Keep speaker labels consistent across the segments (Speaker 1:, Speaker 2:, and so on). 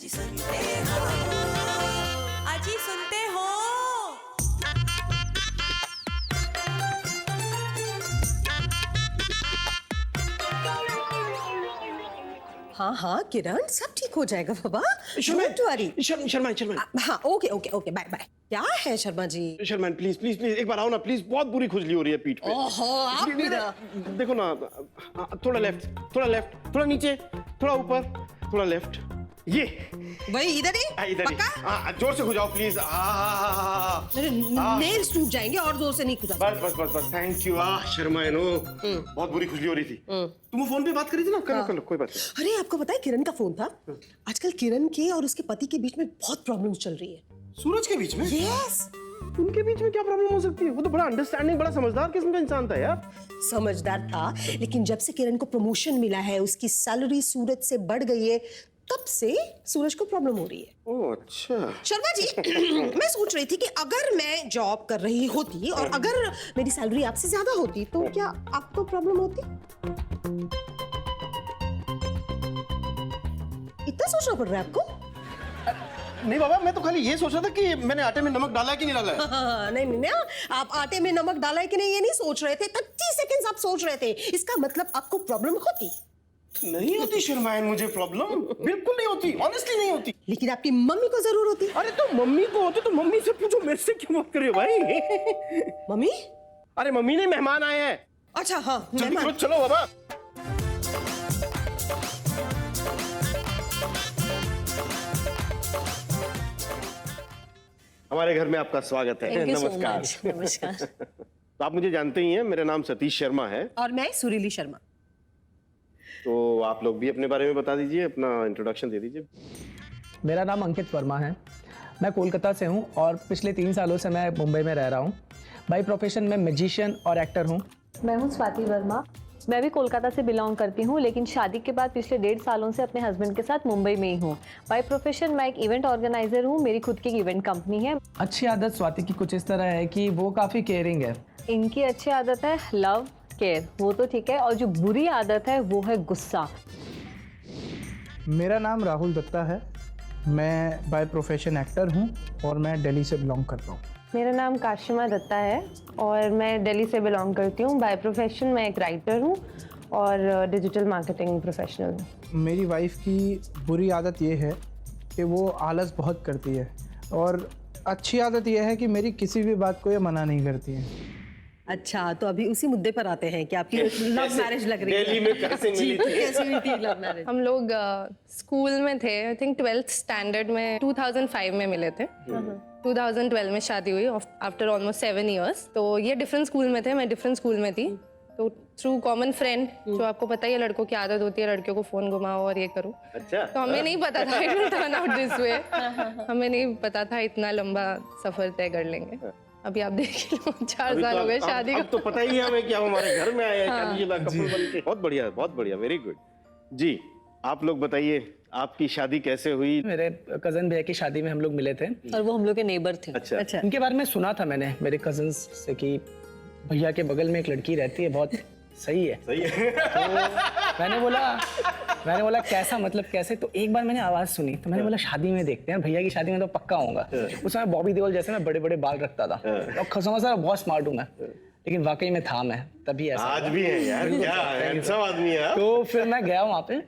Speaker 1: अजी सुनते हो, अजी सुनते हो। हाँ हाँ किरण, सब ठीक हो जाएगा बाबा। Don't worry.
Speaker 2: शर्मा
Speaker 1: हाँ okay okay okay, bye bye. क्या है Sharma ji?
Speaker 2: Sharma please please please एक बार आओ ना प्लीज, बहुत बुरी खुजली हो रही है पीठ पे।
Speaker 1: ओहो आप भी ना।
Speaker 2: देखो ना, थोड़ा लेफ्ट, थोड़ा लेफ्ट, थोड़ा नीचे, थोड़ा ऊपर, थोड़ा लेफ्ट, ये
Speaker 1: वही इधर ही?
Speaker 2: इधर ही।
Speaker 1: पक्का?
Speaker 2: जोर से खुजाओ प्लीज।
Speaker 1: नेल्स टूट जाएंगे और जोर से नहीं खुजा।
Speaker 2: बस बस बस बस, थैंक यू। शर्मा नो, बहुत बुरी खुजली हो रही थी। तुम वो फोन पे बात करी थी ना, कर लो कोई बात नहीं।
Speaker 1: अरे आपको पता है किरण का फोन था? आजकल किरण के और उसके पति के बीच में बहुत प्रॉब्लम चल रही है।
Speaker 2: सूरज के बीच में?
Speaker 1: यस।
Speaker 2: उनके बीच में क्या प्रॉब्लम हो सकती है? वो तो बड़ा अंडरस्टैंडिंग, बड़ा समझदार किस्म का इंसान था यार।
Speaker 1: समझदार था, लेकिन जब से किरण को प्रमोशन मिला है, उसकी सैलरी सूरज से बढ़ गई है, तब से सूरज को प्रॉब्लम हो रही है।
Speaker 2: ओह अच्छा।
Speaker 1: शर्मा जी मैं सोच रही थी कि अगर मैं जॉब कर रही होती और अगर मेरी सैलरी आपसे ज्यादा होती तो क्या आपको प्रॉब्लम होती? इतना सोचना पड़ रहा है आपको?
Speaker 2: नहीं बाबा, मैं तो खाली ये सोच रहा था कि मैंने आटे में नमक डाला है कि नहीं डाला है।
Speaker 1: नहीं नहीं नहीं, आप आटे में नमक डाला है कि नहीं ये नहीं सोच रहे थे, 25 सेकंड्स आप सोच रहे थे। इसका मतलब आपको प्रॉब्लम होती?
Speaker 2: नहीं होती शर्मायन, मुझे प्रॉब्लम बिल्कुल नहीं होती, ऑनेस्टली नहीं होती।
Speaker 1: लेकिन आपकी मम्मी को जरूर होती।
Speaker 2: अरे तो मम्मी को होती तो मम्मी से पूछो, मेरे से क्यों बात कर रहे हो भाई?
Speaker 1: मम्मी?
Speaker 2: अरे मम्मी नहीं, मेहमान आए हैं।
Speaker 1: अच्छा हाँ
Speaker 2: जल्दी चलो बाबा। हमारे घर में आपका स्वागत है। नमस्कार।
Speaker 1: नमस्कार।
Speaker 2: तो आप मुझे जानते ही हैं, मेरा नाम सतीश शर्मा है।
Speaker 1: और मैं सुरीली शर्मा।
Speaker 2: तो आप लोग भी अपने बारे में बता दीजिए, अपना इंट्रोडक्शन दे दीजिए।
Speaker 3: मेरा नाम अंकित वर्मा है, मैं कोलकाता से हूँ और पिछले 3 सालों से मैं मुंबई में रह रहा हूँ। बाई प्रोफेशन में मैजिशियन और एक्टर हूँ।
Speaker 4: मैं हूँ स्वाति वर्मा, मैं भी कोलकाता से बिलोंग करती हूँ, लेकिन शादी के बाद पिछले 1.5 सालों से अपने हस्बैंड के साथ मुंबई में ही हूँ। बाई प्रोफेशन मैं एक इवेंट ऑर्गेनाइजर हूँ, मेरी खुद की इवेंट कंपनी है।
Speaker 3: अच्छी आदत स्वाति की कुछ इस तरह है कि वो काफ़ी केयरिंग है।
Speaker 4: इनकी अच्छी आदत है लव केयर, वो तो ठीक है, और जो बुरी आदत है वो है गुस्सा।
Speaker 5: मेरा नाम राहुल दत्ता है, मैं बाय प्रोफेशन एक्टर हूँ और मैं दिल्ली से बिलोंग करता हूँ।
Speaker 4: मेरा नाम काशिमा दत्ता है और मैं दिल्ली से बिलोंग करती हूँ। बाय प्रोफेशन मैं एक राइटर हूँ और डिजिटल मार्केटिंग प्रोफेशनल हूँ।
Speaker 5: मेरी वाइफ की बुरी आदत ये है कि वो आलस बहुत करती है और अच्छी आदत ये है कि मेरी किसी भी बात को ये मना नहीं करती है।
Speaker 1: अच्छा, तो अभी उसी मुद्दे पर आते हैं कि आपकी लव मैरिज लग रही है।
Speaker 2: दिल्ली में कैसे मिली थी?
Speaker 1: कैसे हुई थी लव मैरिज?
Speaker 6: हम लोग स्कूल में थे, आई थिंक 12th स्टैंडर्ड में 2005 में मिले थे। 2012 में शादी हुई आफ्टर ऑलमोस्ट 7 इयर्स। तो ये डिफरेंट स्कूल में थे, मैं डिफरेंट स्कूल में थी। तो थ्रू कॉमन फ्रेंड, जो आपको पता ही है लड़कों की आदत होती है लड़कियों को फोन घुमाओ और ये करो।
Speaker 2: अच्छा।
Speaker 6: तो हमें नहीं पता था it will turn out this way. हमें नहीं पता था इतना लंबा सफर तय कर लेंगे। अभी आप देख लो 4 साल हो गए शादी
Speaker 2: अब तो पता ही है हमें कि आप हमारे घर में आए हैं शादीशुदा कपल बनके। बहुत बढ़िया, वेरी गुड। जी आप लोग बताइए, आपकी शादी कैसे हुई?
Speaker 3: मेरे कज़न भैया की शादी में हम लोग मिले थे
Speaker 1: और वो हम लोग के नेबर थे।
Speaker 2: अच्छा।
Speaker 3: इनके बारे में सुना था मैंने मेरे कज़न्स से कि भैया के बगल में एक लड़की रहती है, बहुत सही है।
Speaker 2: सही है।
Speaker 3: तो मैंने बोला कैसा, मतलब कैसे? तो एक बार मैंने आवाज़ सुनी तो मैंने बोला शादी में देखते हैं, भैया की शादी में तो पक्का होगा। उस समय बॉबी देओल जैसे मैं बड़े बड़े बाल रखता था और खसमा सा बहुत स्मार्ट हूँ मैं, लेकिन वाकई में था मैं तभी ऐसा।
Speaker 2: आज भी है यार, क्या हैंडसम आदमी है।
Speaker 3: तो फिर मैं गया वहाँ पे,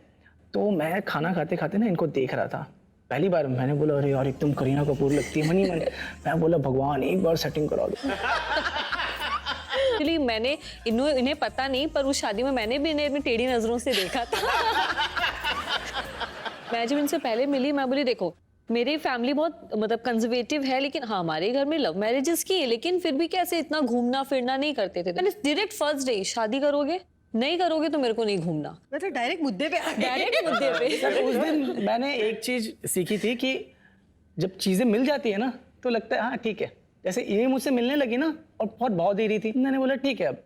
Speaker 3: तो मैं खाना खाते खाते ना इनको देख रहा था। पहली बार मैंने बोला अरे यार एकदम करीना कपूर लगती है, मनी मन। मैं बोला भगवान एक बार सेटिंग करा दो।
Speaker 4: एक्चुअली मैंने इन्हें पता नहीं, पर उस शादी में मैंने भी इन्हें टेढ़ी नजरों से देखा था। मैं जब इनसे पहले मिली, मैं बोली देखो मेरी फैमिली बहुत मतलब कंजर्वेटिव है, लेकिन हाँ हमारे घर में लव मैरिजेस की है, लेकिन फिर भी कैसे इतना घूमना फिरना नहीं करते थे। मैंने डायरेक्ट फर्स्ट डे शादी करोगे, नहीं करोगे तो मेरे को नहीं घूमना।
Speaker 1: मतलब डायरेक्ट मुद्दे पे
Speaker 4: डायरेक्ट मुद्दे पे।
Speaker 3: सर उस दिन मैंने एक चीज सीखी थी कि जब चीजें मिल जाती है ना तो लगता है हाँ ठीक है। जैसे ये मुझसे मिलने लगी ना और बहुत भाव दे रही थी, मैंने बोला ठीक है अब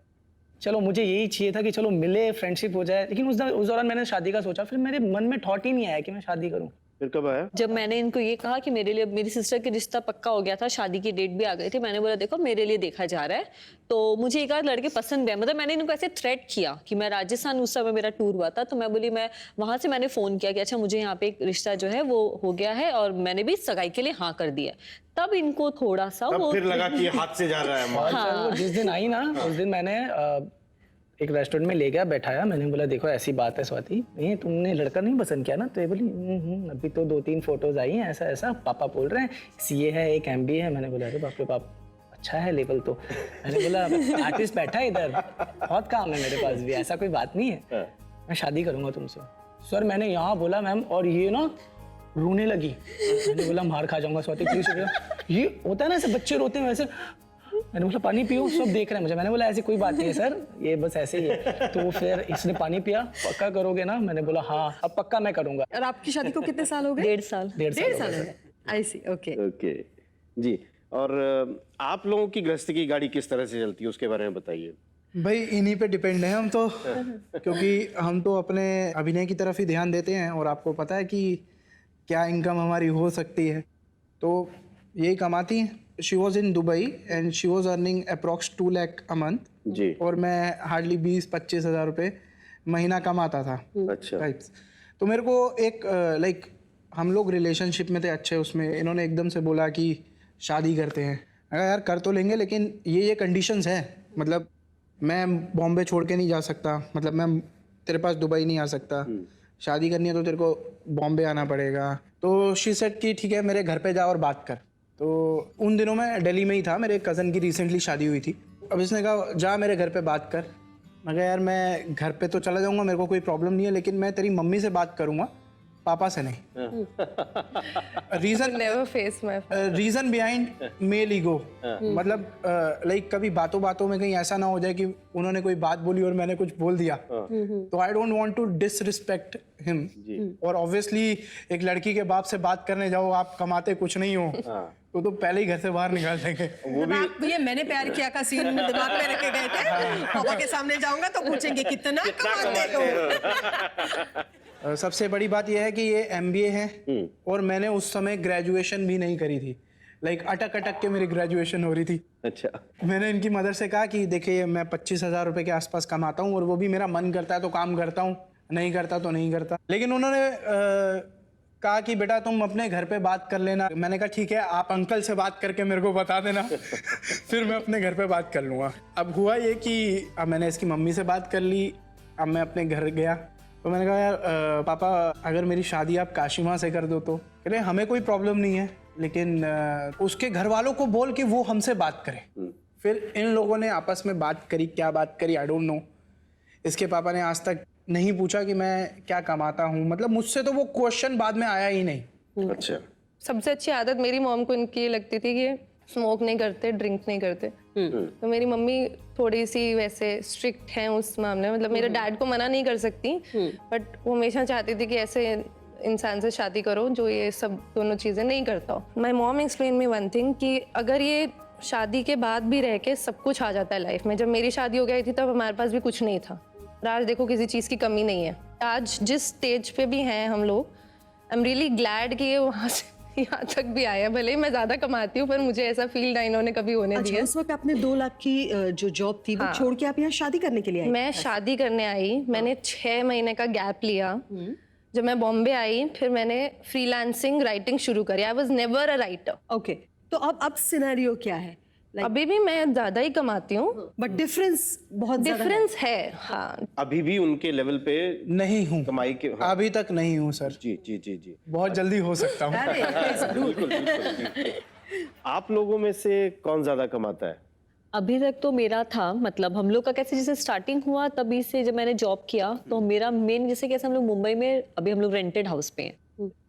Speaker 3: चलो, मुझे यही चाहिए था कि चलो मिले फ्रेंडशिप हो जाए। लेकिन उस दौरान मैंने शादी का सोचा, फिर मेरे मन में थॉट ही नहीं आया कि मैं शादी करूं।
Speaker 2: फिर कब आया?
Speaker 4: जब मैंने इनको ये कहा कि मेरे लिए अब मेरी सिस्टर की रिश्ता पक्का हो गया था, शादी की डेट भी आ गई थी, मैंने बोला देखो मेरे लिए देखा जा रहा है, तो मुझे एक आध लड़के पसंद भी है। मतलब मैंने इनको ऐसे थ्रेट किया कि मैं राजस्थान, उस समय मेरा टूर हुआ था, तो मैं बोली, मैं वहां से मैंने फोन किया कि अच्छा मुझे यहाँ पे एक रिश्ता जो है वो हो गया है और मैंने भी सगाई के लिए हाँ कर दिया। तब इनको थोड़ा सा
Speaker 2: तब
Speaker 4: वो
Speaker 2: फिर लगा कि ये हाथ से जा रहा है माल।
Speaker 3: और सर वो जिस दिन आई ना, उस दिन मैंने एक रेस्टोरेंट में ले गया, बैठाया, मैंने बोला देखो ऐसी बात है स्वाति, ये तुमने लड़का नहीं पसंद किया ना? तो ये बोली अभी तो 2-3 फोटोज आई हैं, ऐसा ऐसा पापा बोल रहे हैं, सीए है, एक MBA है। मैंने बोला अरे बाप रे बाप, अच्छा है लेवल तो। मैंने बोला आर्टिस्ट बैठा है इधर, बहुत काम है मेरे पास भी, ऐसा कोई बात नहीं है, मैं शादी करूंगा तुमसे। सर मैंने यहाँ बोला मैम, और ये ना रोने लगी। मैंने बोला मार खा जाऊंगा स्वाति प्लीज। ये होता है ना ऐसे बच्चे रोते हैं वैसे। मैंने बोला पानी पियो, सब देख रहे हैं मुझे। मैंने बोला ऐसी कोई बात नहीं है सर, ये बस ऐसे ही है। तो फिर इसने पानी पिया, पक्का करोगे ना? मैंने बोला हाँ अब पक्का मैं करूंगा।
Speaker 1: और आपकी शादी को कितने साल हो गए?
Speaker 4: 1.5 साल।
Speaker 3: 1.5 साल
Speaker 1: हो गए। आई सी, ओके।
Speaker 2: ओके जी। और आप लोगों की गृहस्थी की गाड़ी किस तरह से चलती है, उसके बारे में बताइए।
Speaker 5: भाई इन्हीं पे डिपेंड है हम तो, क्योंकि हम तो अपने अभिनय की तरफ ही ध्यान देते हैं और आपको पता है कि क्या इनकम हमारी हो सकती है, तो यही कमाती हैं। She was in Dubai and she was earning approx 2 lakh a month
Speaker 2: जी।
Speaker 5: और मैं हार्डली 20-25 हज़ार रुपये महीना कमाता था।
Speaker 2: अच्छा।
Speaker 5: टाइप्स। तो मेरे को एक लाइक हम लोग रिलेशनशिप में थे अच्छे, उसमें इन्होंने एकदम से बोला कि शादी करते हैं। अगर यार कर तो लेंगे लेकिन ये कंडीशंस हैं, मतलब मैं बॉम्बे छोड़ के नहीं जा सकता, मतलब मैं तेरे पास दुबई नहीं आ सकता, शादी करनी है तो तेरे को बॉम्बे आना पड़ेगा। तो शी सेड कि ठीक है मेरे घर पे जा और बात कर। तो उन दिनों मैं दिल्ली में ही था, मेरे कज़न की रिसेंटली शादी हुई थी। अब इसने कहा जा मेरे घर पे बात कर। मैं कहा यार मैं घर पे तो चला जाऊंगा, मेरे को कोई प्रॉब्लम नहीं है, लेकिन मैं तेरी मम्मी से बात करूंगा, पापा से नहीं। रीजन बिहाइंड मेल ईगो, मतलब लाइक कभी बातों बातों में कहीं ऐसा ना हो जाए कि उन्होंने कोई बात बोली और मैंने कुछ बोल दिया, तो I don't want to disrespect him. और ऑब्वियसली एक लड़की के बाप से बात करने जाओ, आप कमाते कुछ नहीं हो, तो पहले ही घर से बाहर निकाल देंगे।
Speaker 2: वो भी
Speaker 1: आप ये मैंने प्यार किया का सीन दिमाग में रखे गए थे, पापा के सामने जाऊंगा तो पूछेंगे कितना कमाते हो।
Speaker 5: सबसे बड़ी बात यह है कि ये MBA है और मैंने उस समय ग्रेजुएशन भी नहीं करी थी, लाइक अटक अटक के मेरी ग्रेजुएशन हो रही थी।
Speaker 2: अच्छा।
Speaker 5: मैंने इनकी मदर से कहा कि देखिए मैं 25,000 रुपये के आसपास कमाता हूँ और वो भी मेरा मन करता है तो काम करता हूँ, नहीं करता तो नहीं करता। लेकिन उन्होंने कहा कि बेटा तुम अपने घर पे बात कर लेना। मैंने कहा ठीक है, आप अंकल से बात करके मेरे को बता देना फिर मैं अपने घर पे बात कर लूँगा। अब हुआ ये कि अब मैंने इसकी मम्मी से बात कर ली, अब मैं अपने घर गया तो मैंने कहा यार पापा अगर मेरी शादी आप काशिमा से कर दो तो। कह रहे हमें कोई प्रॉब्लम नहीं है, लेकिन उसके घर वालों को बोल कि वो हमसे बात करें। फिर इन लोगों ने आपस में बात करी, क्या बात करी आई डोंट नो। इसके पापा ने आज तक नहीं पूछा कि मैं क्या कमाता हूँ, मतलब मुझसे तो वो क्वेश्चन बाद में आया ही नहीं।
Speaker 2: अच्छा।
Speaker 6: सबसे अच्छी आदत मेरी मॉम को इनकी ये लगती थी कि स्मोक नहीं करते, ड्रिंक नहीं करते। तो मेरी मम्मी थोड़ी सी वैसे स्ट्रिक्ट हैं उस मामले में, मतलब मेरे डैड को मना नहीं कर सकती, बट वो हमेशा चाहती थी कि ऐसे इंसान से शादी करो जो ये सब दोनों चीज़ें नहीं करता हो। My mom explain me one thing कि अगर ये शादी के बाद भी रह के सब कुछ आ जाता है लाइफ में। जब मेरी शादी हो गई थी तब हमारे पास भी कुछ नहीं था, आज देखो किसी चीज़ की कमी नहीं है। आज जिस स्टेज पे भी हैं हम लोग, आई एम रियली ग्लैड कि ये वहाँ से यहाँ तक भी आया। भले ही मैं ज़्यादा कमाती हूँ पर मुझे ऐसा फील ना इन्होंने कभी होने दिया।
Speaker 1: उस वक्त आपने 2 लाख की जो जॉब थी वो छोड़ के आप यहाँ शादी करने के लिए आई?
Speaker 6: मैं शादी करने आई, मैंने 6 महीने का गैप लिया। जब मैं बॉम्बे आई फिर मैंने फ्रीलांसिंग राइटिंग शुरू करी। I was never a writer.
Speaker 1: Okay, तो अब सिनेरियो क्या है?
Speaker 6: अभी भी मैं ज्यादा ही कमाती हूँ,
Speaker 1: बट डिफरेंस बहुत ज्यादा
Speaker 6: डिफरेंस है। हाँ,
Speaker 2: अभी भी उनके लेवल पे
Speaker 5: नहीं हूँ,
Speaker 2: कमाई के। हाँ।
Speaker 5: अभी तक नहीं हूँ सर।
Speaker 2: जी जी जी जी।
Speaker 5: बहुत जल्दी हो सकता हूँ।
Speaker 1: अरे,
Speaker 2: बिल्कुल बिल्कुल। आप लोगों में से कौन ज्यादा कमाता है?
Speaker 4: अभी तक तो मेरा था, मतलब हम लोग का कैसे जैसे स्टार्टिंग हुआ तभी से जब मैंने जॉब किया तो मेरा मेन जैसे कैसे हम लोग मुंबई में अभी हम लोग रेंटेड हाउस पे हैं,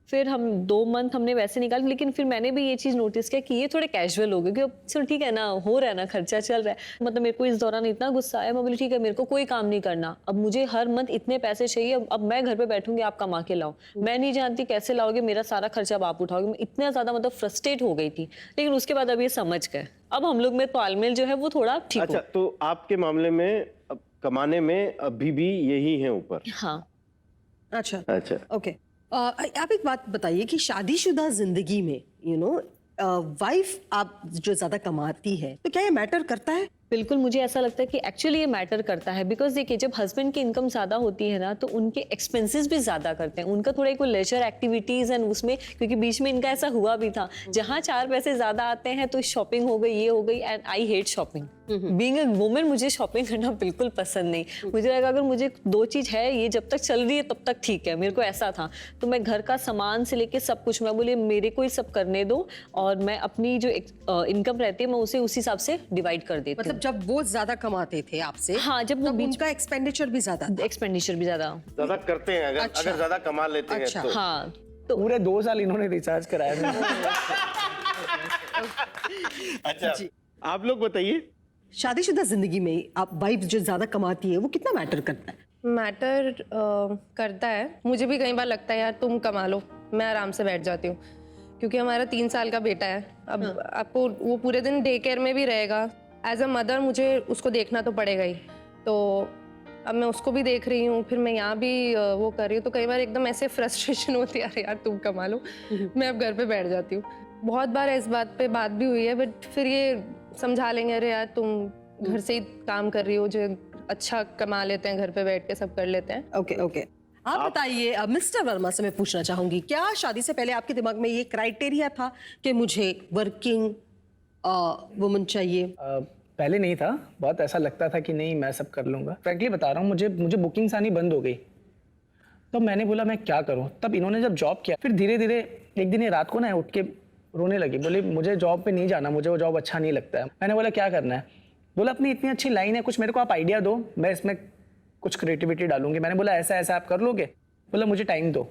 Speaker 4: फिर हम 2 मंथ हमने वैसे निकाले, लेकिन फिर मैंने भी ये चीज़ नोटिस किया कि ये थोड़े कैजुअल हो गए कि चलो ठीक है ना, हो रहा है ना, खर्चा चल रहा है। मतलब मेरे को इस दौरान इतना गुस्सा आया, मैं बोली ठीक है मेरे को कोई काम नहीं करना, अब मुझे हर मंथ इतने पैसे चाहिए, अब मैं घर पे बैठूंगी आप कमा के लाओ, मैं नहीं जानती कैसे लाओगे, मेरा सारा खर्चा अब आप उठाओगे। मैं इतना ज़्यादा मतलब फ्रस्ट्रेट हो गई थी, लेकिन उसके बाद अब ये समझ गए, अब हम लोग में तालमेल जो है वो थोड़ा ठीक
Speaker 2: अच्छा, तो आपके मामले में अब कमाने में अभी भी यही है ऊपर?
Speaker 4: हाँ।
Speaker 1: अच्छा
Speaker 2: अच्छा।
Speaker 1: ओके, आप एक बात बताइए कि शादीशुदा जिंदगी में वाइफ आप जो ज्यादा कमाती है तो क्या ये मैटर करता है?
Speaker 4: बिल्कुल, मुझे ऐसा लगता है कि एक्चुअली ये मैटर करता है, बिकॉज देखिए जब हस्बैंड की इनकम ज़्यादा होती है ना तो उनके एक्सपेंसेस भी ज़्यादा करते हैं, उनका थोड़ा एक लेजर एक्टिविटीज़ एंड उसमें, क्योंकि बीच में इनका ऐसा हुआ भी था जहाँ 4 पैसे ज़्यादा आते हैं तो शॉपिंग हो गई, ये हो गई, and I hate shopping. Being a woman मुझे शॉपिंग करना बिल्कुल पसंद नहीं। मुझे लगा अगर मुझे 2 चीज़ है ये जब तक चल रही है तब तक ठीक है, मेरे को ऐसा था। तो मैं घर का सामान से लेके सब कुछ, मैं बोली मेरे को ही सब करने दो और मैं अपनी जो इनकम रहती है मैं उसे उस हिसाब से डिवाइड कर देती हूँ।
Speaker 1: मतलब जब वो ज्यादा कमाते थे आपसे,
Speaker 4: हाँ, जब वो
Speaker 1: तब
Speaker 4: बीच
Speaker 1: उनका एक्सपेंडिचर भी ज्यादा था।
Speaker 4: एक्सपेंडिचर भी ज़्यादा।
Speaker 2: ज्यादा करते हैं अगर
Speaker 1: अच्छा।
Speaker 2: अगर ज्यादा कमा लेते हैं
Speaker 1: अच्छा।
Speaker 2: तो।
Speaker 4: हाँ,
Speaker 3: पूरे 2 साल इन्होंने रिचार्ज कराया मेरा।
Speaker 2: अच्छा, आप लोग बताइए।
Speaker 1: शादीशुदा जिंदगी में आप वाइफ जो ज्यादा कमाती है वो कितना मैटर करता है?
Speaker 6: मैटर करता है। मुझे भी कई बार लगता है यार तुम कमा लो, मैं आराम से बैठ जाती हूँ, क्योंकि हमारा 3 साल का बेटा है। अब आपको वो पूरे दिन डे केयर में भी रहेगा। एज अ मदर मुझे उसको देखना तो पड़ेगा ही। तो अब मैं उसको भी देख रही हूँ, फिर मैं यहाँ भी वो कर रही हूँ, तो कई बार एकदम ऐसे फ्रस्ट्रेशन होती है, अरे यार तुम कमा लो, मैं अब घर पे बैठ जाती हूँ। बहुत बार इस बात पे बात भी हुई है, बट फिर ये समझा लेंगे, अरे यार तुम घर से ही काम कर रही हो, जो अच्छा कमा लेते हैं घर पे बैठ के सब कर लेते हैं।
Speaker 1: ओके ओके, आप बताइए मिस्टर वर्मा से मैं पूछना चाहूंगी, क्या शादी से पहले आपके दिमाग में ये क्राइटेरिया था कि मुझे वर्किंग वुमन चाहिए?
Speaker 3: पहले नहीं था, बहुत ऐसा लगता था कि नहीं मैं सब कर लूँगा। फ्रैंकली बता रहा हूँ, मुझे बुकिंग्स आनी बंद हो गई। तो मैंने बोला मैं क्या करूँ। तब इन्होंने जब जॉब किया, फिर धीरे धीरे एक दिन ये रात को ना उठ के रोने लगी, बोली मुझे जॉब पे नहीं जाना, मुझे वो जॉब अच्छा नहीं लगता है। मैंने बोला क्या करना है? बोला अपनी इतनी अच्छी लाइन है, कुछ मेरे को आप आइडिया दो, मैं इसमें कुछ क्रिएटिविटी डालूंगी। मैंने बोला ऐसा ऐसा आप कर लोगे? बोला मुझे टाइम दो।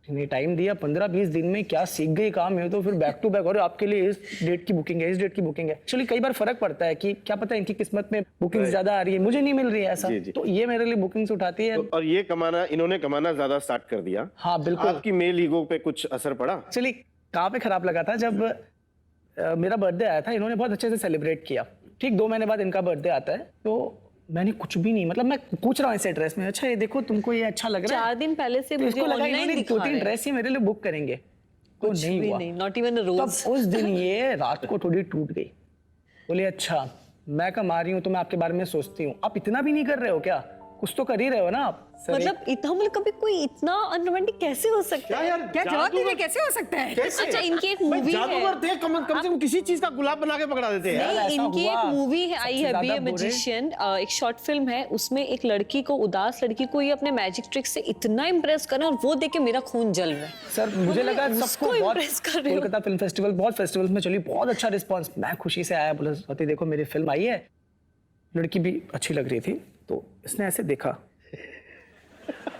Speaker 3: नहीं, टाइम दिया, 15-20 दिन में क्या सीख गई काम है। तो फिर बैक टू बैक, और आपके लिए इस डेट की बुकिंग है, इस डेट की बुकिंग है। एक्चुअली कई बार फर्क पड़ता है कि क्या पता इनकी किस्मत में बुकिंग ज्यादा आ रही है, मुझे नहीं मिल रही है ऐसा।
Speaker 2: जी, जी।
Speaker 3: तो ये मेरे लिए बुकिंग्स उठाती है।
Speaker 2: और ये इन्होंने कमाना ज्यादा स्टार्ट कर दिया।
Speaker 3: हाँ बिल्कुल।
Speaker 2: आपकी मेल ईगो पे कुछ असर पड़ा?
Speaker 3: एक्चुअली कहाँ पे खराब लगा था, जब मेरा बर्थडे आया था, इन्होंने बहुत अच्छे से सेलिब्रेट किया। ठीक 2 महीने बाद इनका बर्थडे आता है, तो मैंने कुछ भी नहीं, मतलब मैं पूछ रहा हूँ ऐसे ड्रेस में, अच्छा ये देखो तुमको ये अच्छा लग रहा है।
Speaker 4: 4 दिन पहले से
Speaker 3: तो
Speaker 4: मुझे
Speaker 3: इसको लगा
Speaker 4: ऑनलाइन
Speaker 3: इन्होंने
Speaker 4: दिखा
Speaker 3: 2-3
Speaker 4: रहे हैं।
Speaker 3: ड्रेस ही मेरे लिए बुक करेंगे, तो
Speaker 4: कुछ
Speaker 3: नहीं
Speaker 4: भी
Speaker 3: हुआ।
Speaker 4: नहीं, नॉट इवन अ
Speaker 3: तब
Speaker 4: रोज।
Speaker 3: उस दिन ये रात को थोड़ी टूट गई। बोले अच्छा मैं कमा रही हूँ तो मैं आपके बारे में सोचती हूँ, आप इतना भी नहीं कर रहे हो क्या? कुछ तो कर ही रहे हो ना आप।
Speaker 4: मतलब इतना, मतलब कभी कोई इतना अनरोमांटिक कैसे हो सकता है?
Speaker 2: यार
Speaker 1: क्या जवाब देने कैसे हो सकता है?
Speaker 4: अच्छा, इनकी एक
Speaker 2: भाई,
Speaker 4: मूवी है,
Speaker 2: जादूगर थे, कम से कम किसी चीज का गुलाब बना के पकड़ा देते हैं यार।
Speaker 4: नहीं,
Speaker 3: ऐसा
Speaker 4: इनकी
Speaker 3: हुआ।
Speaker 4: एक मूवी है, आई
Speaker 3: सबसे
Speaker 4: है बी ए
Speaker 3: ज्यादा बुरे।
Speaker 4: मैजिशियन, एक शॉर्ट फिल्म है, उसमें एक लड़की को, उदास लड़की को, ये अपने मैजिक ट्रिक से इतना इम्प्रेस करना, और वो देख के मेरा खून जल रहा है।
Speaker 3: सर मुझे लगा
Speaker 4: उसको
Speaker 3: सबको बहुत,
Speaker 4: impress कर रहे हो।
Speaker 3: कोलकाता फिल्म फेस्टिवल, बहुत फेस्टिवल्स में चली, बहुत अच्छा रिस्पांस। मैं खुशी से आया, बोला स्वाति देखो मेरी फिल्म आई है। लड़की भी अच्छी लग रही थी, तो इसने ऐसे देखा,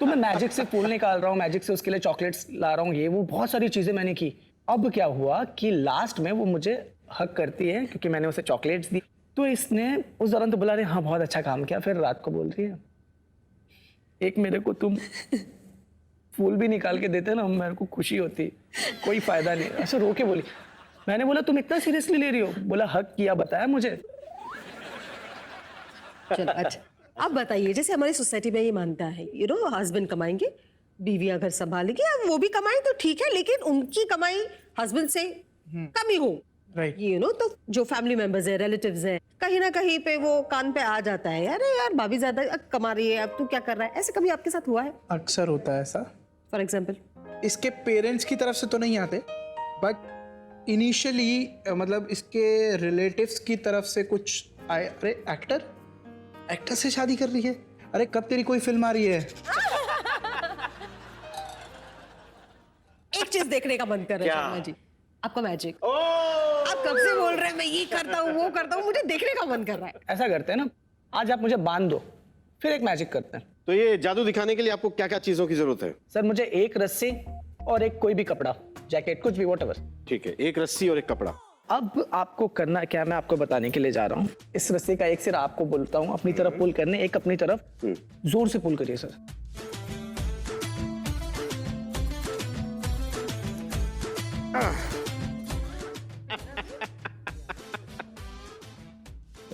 Speaker 3: तो मैं मैजिक से फूल निकाल रहा हूँ, मैजिक से उसके लिए चॉकलेट्स ला रहा हूँ, ये वो बहुत सारी चीजें मैंने की। अब क्या हुआ कि लास्ट में वो मुझे हक करती है क्योंकि मैंने उसे चॉकलेट्स दी। तो इसने उस दौरान तो बोला रहे हाँ बहुत अच्छा काम किया, फिर रात को बोल रही है एक मेरे को तुम फूल भी निकाल के देते ना, मेरे को खुशी होती, कोई फायदा नहीं। ऐसे रो के बोली। मैंने बोला तुम इतना सीरियसली ले रही हो? बोला हक किया, बताया मुझे।
Speaker 1: चलो अच्छा, आप बताइए, जैसे हमारी सोसाइटी में ये मानता है हस्बैंड कमाएंगे, बीवियां घर संभालेंगी, अब वो भी कमाए तो ठीक है, लेकिन उनकी कमाई हस्बैंड से कम ही हो।
Speaker 5: राइट।
Speaker 1: तो जो फैमिली मेंबर्स है, रिलेटिव्स है, कहीं ना कहीं पे वो कान पे आ जाता है, अरे यार भाभी ज्यादा कमा रही है, अब तू क्या कर रहा है? ऐसे कभी आपके साथ हुआ है?
Speaker 5: अक्सर होता है ऐसा।
Speaker 1: फॉर एग्जाम्पल
Speaker 5: इसके पेरेंट्स की तरफ से तो नहीं आते, बट इनिशियली मतलब इसके रिलेटिव्स की तरफ से कुछ आए, अरे एक्टर से शादी कर रही है, अरे कब तेरी कोई फिल्म आ रही है?
Speaker 1: एक चीज देखने का मन कर रहा है
Speaker 2: क्या?
Speaker 1: शर्मा जी, आपका मैजिक। आप कब से बोल रहे हैं मैं ये करता हूँ वो करता हूँ, मुझे देखने का मन कर रहा है।
Speaker 3: ऐसा करते हैं ना, आज आप मुझे बांध दो, फिर एक मैजिक करते हैं।
Speaker 2: तो ये जादू दिखाने के लिए आपको क्या क्या चीजों की जरूरत है?
Speaker 3: सर मुझे एक रस्सी और एक कोई भी कपड़ा, जैकेट, कुछ भी, व्हाटएवर।
Speaker 2: ठीक है, एक रस्सी और एक कपड़ा।
Speaker 3: अब आपको करना क्या, मैं आपको बताने के लिए जा रहा हूँ। इस रस्सी का एक सिरा आपको बोलता हूँ अपनी तरफ पुल करने, एक अपनी तरफ, जोर से पुल करिए सर।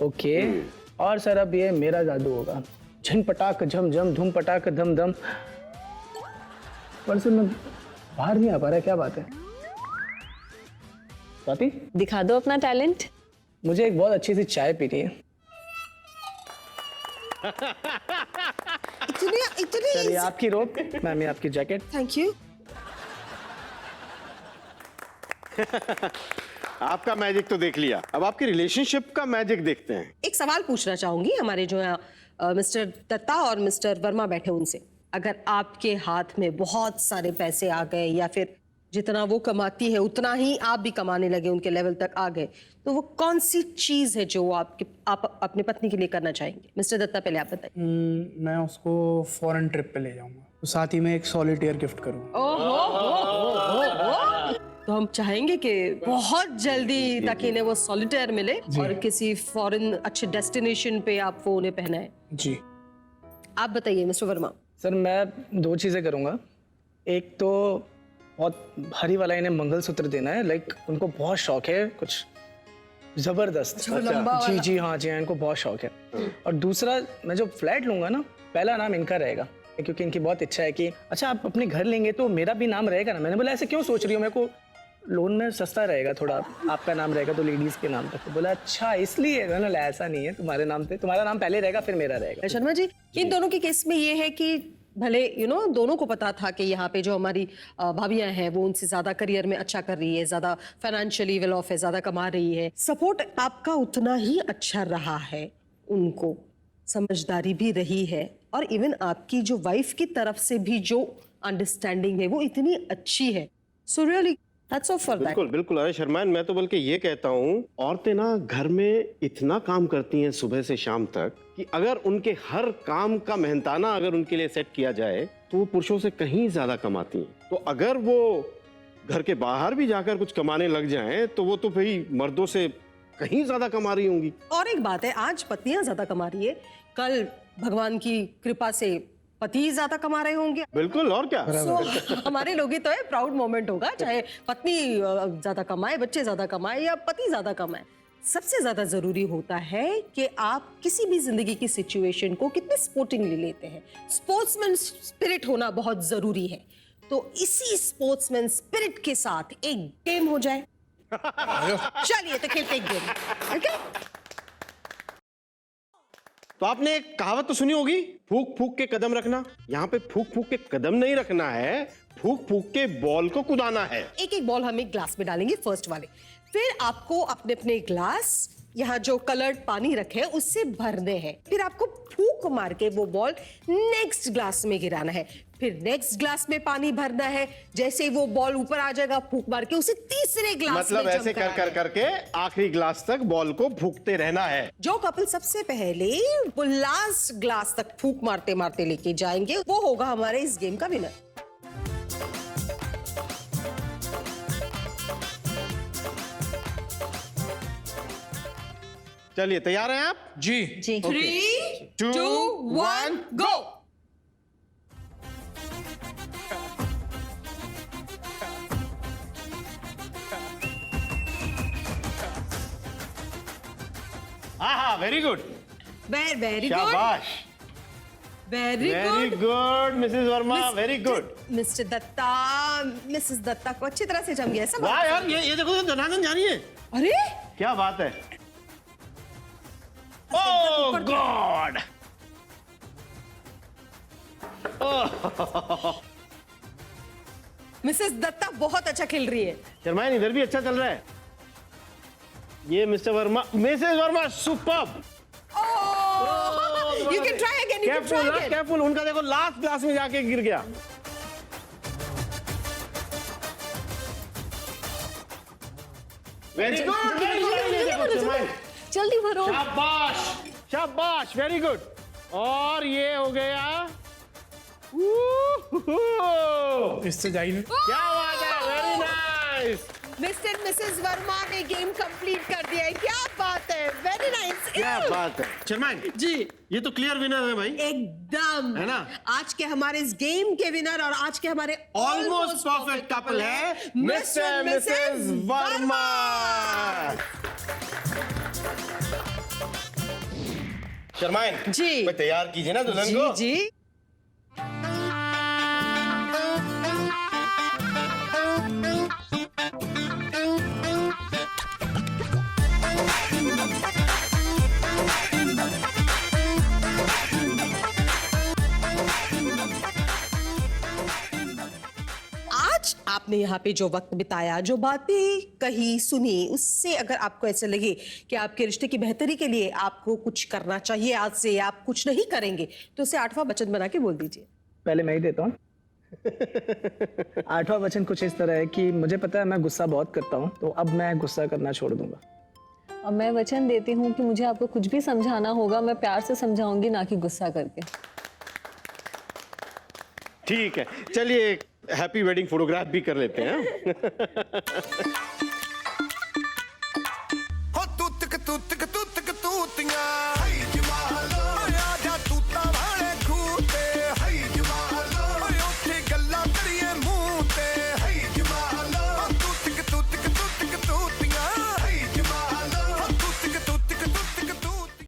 Speaker 3: ओके, और सर अब ये मेरा जादू होगा। झन पटाक झम झम, धूम पटाक धम धम। परसों मैं बाहर नहीं आ पा रहा, क्या बात है? स्वाति,
Speaker 4: दिखा दो अपना टैलेंट।
Speaker 3: मुझे एक बहुत अच्छी सी चाय पीनी है।
Speaker 1: इतनी
Speaker 3: चलिए आपकी रोक, मैम ये आपकी जैकेट।
Speaker 1: Thank you.
Speaker 2: आपका मैजिक तो देख लिया, अब आपकी रिलेशनशिप का मैजिक देखते हैं।
Speaker 1: एक सवाल पूछना चाहूंगी हमारे जो यहाँ मिस्टर दत्ता और मिस्टर वर्मा बैठे उनसे, अगर आपके हाथ में बहुत सारे पैसे आ गए या फिर जितना वो कमाती है उतना ही आप भी कमाने लगे, उनके लेवल तक आ गए, तो वो कौन सी चीज है जो आप अपनी पत्नी के लिए करना चाहेंगे? मिस्टर दत्ता पहले आप बताइए।
Speaker 5: मैं उसको फॉरेन ट्रिप पे ले जाऊंगा, तो साथ ही में एक सॉलिटेयर गिफ्ट करूंगा।
Speaker 1: तो हम चाहेंगे कि बहुत जल्दी ताकि इन्हें वो सॉलिटेयर मिले और किसी फॉरेन अच्छे डेस्टिनेशन पे आप वो उन्हें पहनाएं।
Speaker 5: जी।
Speaker 1: आप बताइए मिस्टर वर्मा।
Speaker 3: सर मैं 2 चीज़ें करूँगा। एक तो बहुत भारी वाला इन्हें मंगलसूत्र देना है, लाइक उनको बहुत शौक है कुछ जबरदस्त। जी जी हाँ जी हाँ, इनको बहुत शौक है। और दूसरा, मैं जो फ्लैट लूंगा ना, पहला नाम इनका रहेगा, क्योंकि इनकी बहुत इच्छा है कि अच्छा आप अपने घर लेंगे तो मेरा भी नाम रहेगा ना। मैंने बोला ऐसे क्यों सोच रही हो, मेरे को लोन में सस्ता रहेगा थोड़ा, आपका नाम रहेगा तो लेडीज के नाम तक। तो बोला अच्छा इसलिए। मैंने बोला ऐसा नहीं है, तुम्हारे नाम पे, तुम्हारा नाम पहले रहेगा फिर मेरा रहेगा।
Speaker 1: शर्मा जी, इन दोनों के केस में ये है कि भले दोनों को पता था कि यहाँ पे जो हमारी भाभियां हैं वो उनसे ज्यादा करियर में अच्छा कर रही है, ज्यादा फाइनेंशियली वेल ऑफ है, ज्यादा कमा रही है, सपोर्ट आपका उतना ही अच्छा रहा है, उनको समझदारी भी रही है, और इवन आपकी जो वाइफ की तरफ से भी जो अंडरस्टैंडिंग है वो इतनी अच्छी है। So really that's all for that.
Speaker 2: बिल्कुल बिल्कुल। अरे शर्मान, मैं तो बल्कि ये कहता हूँ, औरतें ना घर में इतना काम करती हैं सुबह से शाम तक कि अगर उनके हर काम का मेहनताना अगर उनके लिए सेट किया जाए तो वो पुरुषों से कहीं ज्यादा कमाती हैं। तो अगर वो घर के बाहर भी जाकर कुछ कमाने लग जाएं तो वो तो भाई मर्दों से कहीं ज्यादा कमा रही होंगी।
Speaker 1: और एक बात है, आज पत्नियां ज्यादा कमा रही है, कल भगवान की कृपा से पति ज्यादा कमा रहे होंगे।
Speaker 2: बिल्कुल, और क्या।
Speaker 1: So, हमारे लोग तो है प्राउड मोमेंट होगा, चाहे पत्नी ज्यादा कमाए, बच्चे ज्यादा कमाए या पति ज्यादा कमाए। सबसे ज्यादा जरूरी होता है कि आप किसी भी जिंदगी की सिचुएशन को कितने स्पोर्टिंगली लेते हैं। स्पोर्ट्समैन स्पिरिट होना बहुत जरूरी है। तो इसी स्पोर्ट्समैन स्पिरिट के साथ एक गेम हो जाए। चलिए तो खेलते एक गेम। ओके,
Speaker 2: तो आपने एक कहावत तो सुनी होगी, फूक फूक के कदम रखना। यहाँ पे फूक फूक के कदम नहीं रखना है, फूक फूक के बॉल को कुदाना है।
Speaker 1: एक एक बॉल हम एक ग्लास में डालेंगे, फर्स्ट वाले, फिर आपको अपने अपने ग्लास यहाँ जो कलर्ड पानी रखे हैं उससे भरने हैं, फिर आपको फूक मार के वो बॉल नेक्स्ट ग्लास में गिराना है, फिर नेक्स्ट ग्लास में पानी भरना है। जैसे ही वो बॉल ऊपर आ जाएगा, फूक मार के उसे तीसरे ग्लास
Speaker 2: मतलब
Speaker 1: में
Speaker 2: ऐसे कर कर करके आखिरी ग्लास तक बॉल को फूकते रहना है।
Speaker 1: जो कपल सबसे पहले वो लास्ट ग्लास तक फूक मारते मारते लेके जाएंगे वो होगा हमारे इस गेम का विनर।
Speaker 2: चलिए, तैयार हैं आप?
Speaker 5: जी।
Speaker 1: 3, 2, 1 गो।
Speaker 2: हाँ, वेरी गुड,
Speaker 1: वेरी गुड,
Speaker 2: शाबाश,
Speaker 1: very
Speaker 2: very
Speaker 1: good
Speaker 2: good Mrs Verma, very good.
Speaker 1: Mr Datta, Mrs Datta को अच्छी तरह से जम गया सब।
Speaker 2: वाह यार, ये देखो तो धनाधन जा रही है।
Speaker 1: अरे
Speaker 2: क्या बात है। ओह गॉड,
Speaker 1: मिसेस दत्ता बहुत अच्छा खेल रही है।
Speaker 2: शर्मायन इधर भी अच्छा चल रहा है। ये mister Verma, Mrs Verma superb.
Speaker 1: You can try again, you can try again.
Speaker 2: Careful, उनका देखो लास्ट क्लास में जाके गिर गया। वेरी गुड,
Speaker 4: जल्दी भरो।
Speaker 2: शाबाश शाबाश, वेरी गुड। और ये हो गया,
Speaker 5: इससे जाइए।
Speaker 2: क्या बात है, very nice.
Speaker 1: Mister Mrs Verma ने गेम कंप्लीट कर दिया है, क्या बात है, वेरी नाइस।
Speaker 2: क्या बात है शर्माइन
Speaker 1: जी,
Speaker 2: ये तो क्लियर विनर है भाई,
Speaker 1: एकदम
Speaker 2: है ना?
Speaker 1: आज के हमारे इस गेम के विनर और आज के हमारे
Speaker 2: ऑलमोस्ट परफेक्ट कपल है मिस्टर मिसेस वर्मा। शर्माइन
Speaker 1: जी।
Speaker 2: मैं तैयार कीजिए ना दुल्हन
Speaker 1: जी
Speaker 2: को।
Speaker 1: जी। आपने यहाँ पे जो वक्त बिताया, जो बातें कही सुनी, उससे अगर आपको ऐसे लगे कि आपके रिश्ते की बेहतरी के लिए आपको कुछ करना चाहिए, आज से आप कुछ नहीं करेंगे, तो उसे 8वां वचन बना के बोल दीजिए।
Speaker 3: पहले मैं ही देता हूँ। 8वां वचन कुछ इस तरह है कि मुझे पता है मैं गुस्सा बहुत करता हूँ, तो अब मैं गुस्सा करना छोड़ दूंगा।
Speaker 4: अब मैं वचन देती हूँ कि मुझे आपको कुछ भी समझाना होगा, मैं प्यार से समझाऊंगी, ना कि गुस्सा करके।
Speaker 2: ठीक है, चलिए हैप्पी वेडिंग फोटोग्राफ भी कर लेते हैं।